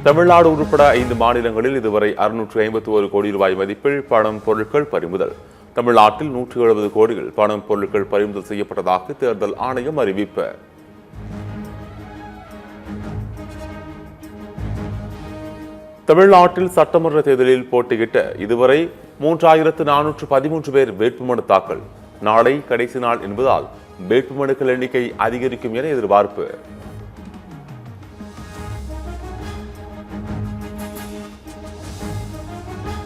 தமிழ்நாடு உட்பட 5 மாநிலங்களில் இதுவரை 651 கோடி ரூபாய் மதிப்பில் பணம் பொருட்கள் பறிமுதல். தமிழ்நாட்டில் 170 கோடிகள் பணம் பொருட்கள் பறிமுதல் செய்யப்பட்டதாக தேர்தல் ஆணையம் அறிவிப்பு. தமிழ்நாட்டில் சட்டமன்ற தேர்தலில் போட்டியிட்ட இதுவரை 3413 பேர் வேட்புமனு தாக்கல். நாளை கடைசி நாள் என்பதால் வேட்புமனுக்கள் எண்ணிக்கை அதிகரிக்கும் என எதிர்பார்ப்பு.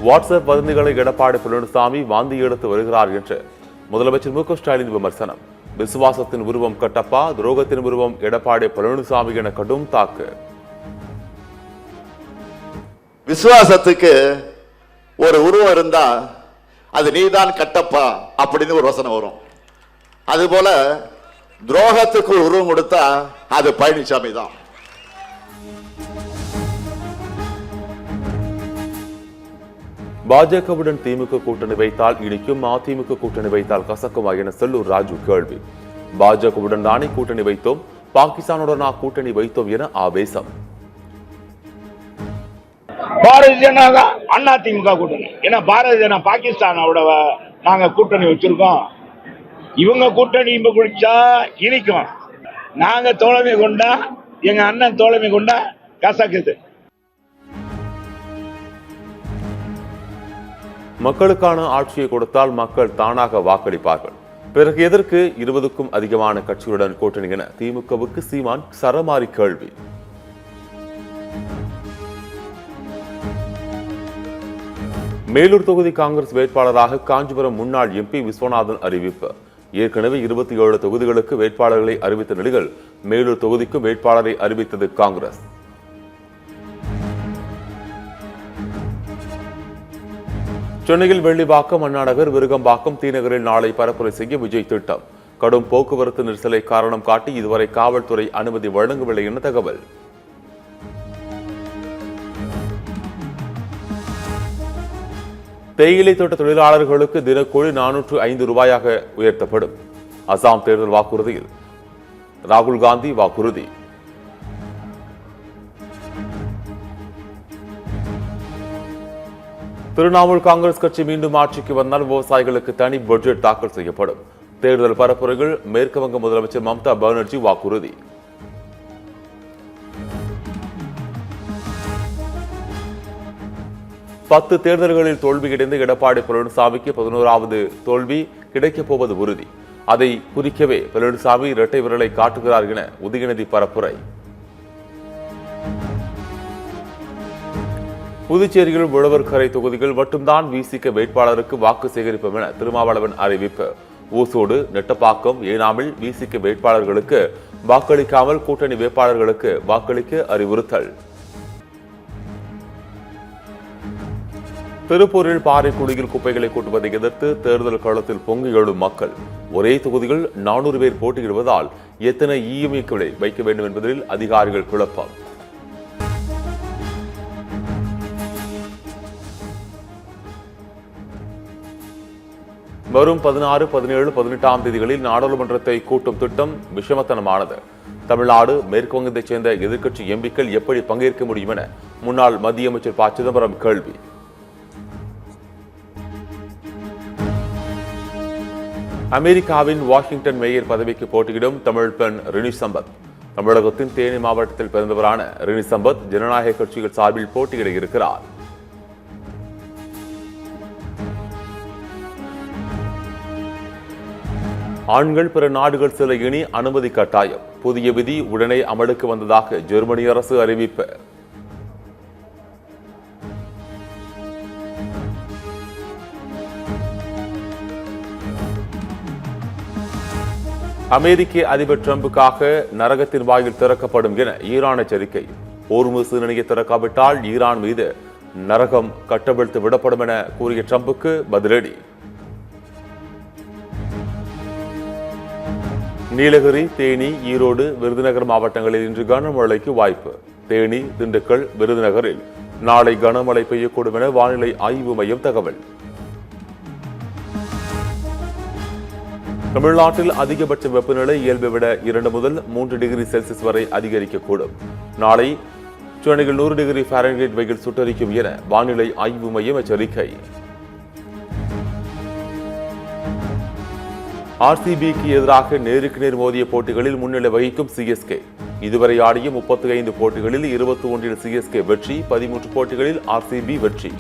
வாட்ஸ்அப் வதந்திகளை எடப்பாடி பழனிசாமி வாந்தி எடுத்து வருகிறார் என்று முதலமைச்சர் மு க ஸ்டாலின் விமர்சனம். விசுவாசத்தின் உருவம் கட்டப்பா, துரோகத்தின் உருவம் எடப்பாடி பழனிசாமி என கடும் தாக்கு. விசுவாசத்துக்கு ஒரு உருவம் இருந்தா அது நீதான் கட்டப்பா அப்படின்னு ஒரு வசனம் வரும். அதுபோல துரோகத்துக்கு ஒரு உருவம் கொடுத்தா அது பழனிசாமி தான். பாஜகவுடன் திமுக கூட்டணி வைத்தால் இனிக்கும், அதிமுக கூட்டணி வைத்தால் கசக்குமா என செல்லூர் ராஜு கேள்வி. பாஜகவுடன் தானே கூட்டணி வைத்தோம், பாகிஸ்தானுடன் கூட்டணி வைத்தோம் என ஆவேசம். பாரதிய ஜனதா அண்ணா திமுக கூட்டணி, ஏன்னா பாரதிய ஜனதா பாகிஸ்தானோட நாங்க கூட்டணி வச்சிருக்கோம். இவங்க கூட்டணி குடிச்சா இனிக்கும், நாங்க தோழமை கொண்டா, எங்க அண்ணன் தோழமை கொண்டா கசக்குது. மக்களுக்கான ஆட்சியை கொடுத்தால் மக்கள் தானாக வாக்களிப்பார்கள். பிறகு எதற்கு 20க்கும் அதிகமான கட்சிகளுடன் கூட்டணி என திமுகவுக்கு சீமான் சரமாரி கேள்வி. மேலூர் தொகுதி காங்கிரஸ் வேட்பாளராக காஞ்சிபுரம் முன்னாள் எம்பி விஸ்வநாதன் அறிவிப்பு. ஏற்கனவே 27 தொகுதிகளுக்கு வேட்பாளர்களை அறிவித்த நிலையில் மேலூர் தொகுதிக்கும் வேட்பாளரை அறிவித்தது காங்கிரஸ். சென்னையில் வெள்ளிவாக்கம், அண்ணாநகர், விருகம்பாக்கம், தீநகரில் நாளை பரப்புரை செய்ய விஜய் திட்டம். கடும் போக்குவரத்து நெரிசலை காரணம் காட்டி இதுவரை காவல்துறை அனுமதி வழங்கவில்லை என தகவல். தேயிலை தோட்ட தொழிலாளர்களுக்கு தினக்கூலி 405 ரூபாயாக உயர்த்தப்படும். அசாம் தேர்தல் வாக்குறுதியில் ராகுல் காந்தி வாக்குறுதி. திரிணாமுல் காங்கிரஸ் கட்சி மீண்டும் ஆட்சிக்கு வந்தால் விவசாயிகளுக்கு தனி பட்ஜெட் தாக்கல் செய்யப்படும். தேர்தல் பரப்புரைகள் மேற்கு வங்க முதலமைச்சர் மம்தா பானர்ஜி வாக்குறுதி. பத்து தேர்தல்களில் தோல்வியடைந்த எடப்பாடி பழனிசாமிக்கு 11வது தோல்வி கிடைக்கப் போவது உறுதி. அதை குறிக்கவே பழனிசாமி இரட்டை விரலை காட்டுகிறார் என உதயநிதி பரப்புரை. புதுச்சேரியில் உழவர்கரை தொகுதிகள் மட்டும்தான் விசிக வேட்பாளருக்கு வாக்கு சேகரிப்போம் என திருமாவளவன் அறிவிப்பு. ஊசோடு, நெட்டப்பாக்கம், ஏனாமில் விசிக வேட்பாளர்களுக்கு வாக்களிக்காமல் கூட்டணி வேட்பாளர்களுக்கு வாக்களிக்க அறிவுறுத்தல். திருப்பூரில் பாறைக்குழியில் குப்பைகளை கொட்டுவதை எதிர்த்து தேர்தல் களத்தில் பொங்கி எழும் மக்கள். ஒரே தொகுதியில் 400 பேர் போட்டியிடுவதால் எத்தனை இஎம்ஐக்களை வைக்க வேண்டும் என்பதில் அதிகாரிகள் குழப்பம். வரும் 16, 17, 18ஆம் தேதிகளில் நாடாளுமன்றத்தை கூட்டும் திட்டம் விஷமத்தனமானது. தமிழ்நாடு, மேற்கு வங்கத்தைச் சேர்ந்த எதிர்க்கட்சி எம்பிக்கள் எப்படி பங்கேற்க முடியும் என முன்னாள் மத்திய அமைச்சர் ப. சிதம்பரம் கேள்வி. அமெரிக்காவின் வாஷிங்டன் மேயர் பதவிக்கு போட்டியிடும் தமிழ் பெண் ரினி சம்பத். தமிழகத்தின் தேனி மாவட்டத்தில் பிறந்தவரான ரினி சம்பத் ஜனநாயக கட்சிகள் சார்பில் போட்டியிட இருக்கிறார். ஆண்கள் பிற நாடுகள் செல்ல இனி அனுமதி கட்டாயம். புதிய விதி உடனே அமலுக்கு வந்ததாக ஜெர்மனி அரசு அறிவிப்பு. அமெரிக்க அதிபர் டிரம்புக்காக நரகத்தின் வாயில் திறக்கப்படும் என ஈரான் எச்சரிக்கை. ஹோர்முஸ் நீரிணையை திறக்காவிட்டால் ஈரான் மீது நரகம் கட்டவிழ்த்து விடப்படும் என கூறிய டிரம்புக்கு பதிலடி. நீலகிரி, தேனி, ஈரோடு, விருதுநகர் மாவட்டங்களில் இன்று கனமழைக்கு வாய்ப்பு. தேனி, திண்டுக்கல், விருதுநகரில் நாளை கனமழை பெய்யக்கூடும் என வானிலை ஆய்வு மையம் தகவல். தமிழ்நாட்டில் அதிகபட்ச வெப்பநிலை இயல்பை விட 2 முதல் 3 டிகிரி செல்சியஸ் வரை அதிகரிக்கக்கூடும். நாளை சென்னையில் 100 டிகிரி ஃபாரன்ஹீட் வெயில் சுட்டரிக்கும் என வானிலை ஆய்வு மையம் எச்சரிக்கை. ஆர்சிபிக்கு எதிராக நேருக்கு நேர் மோதிய போட்டிகளில் முன்னிலை வகிக்கும் சிஎஸ்கே. இதுவரை ஆடிய 35 போட்டிகளில் 21 சிஎஸ்கே வெற்றி, 13 போட்டிகளில் ஆர்சிபி வெற்றி.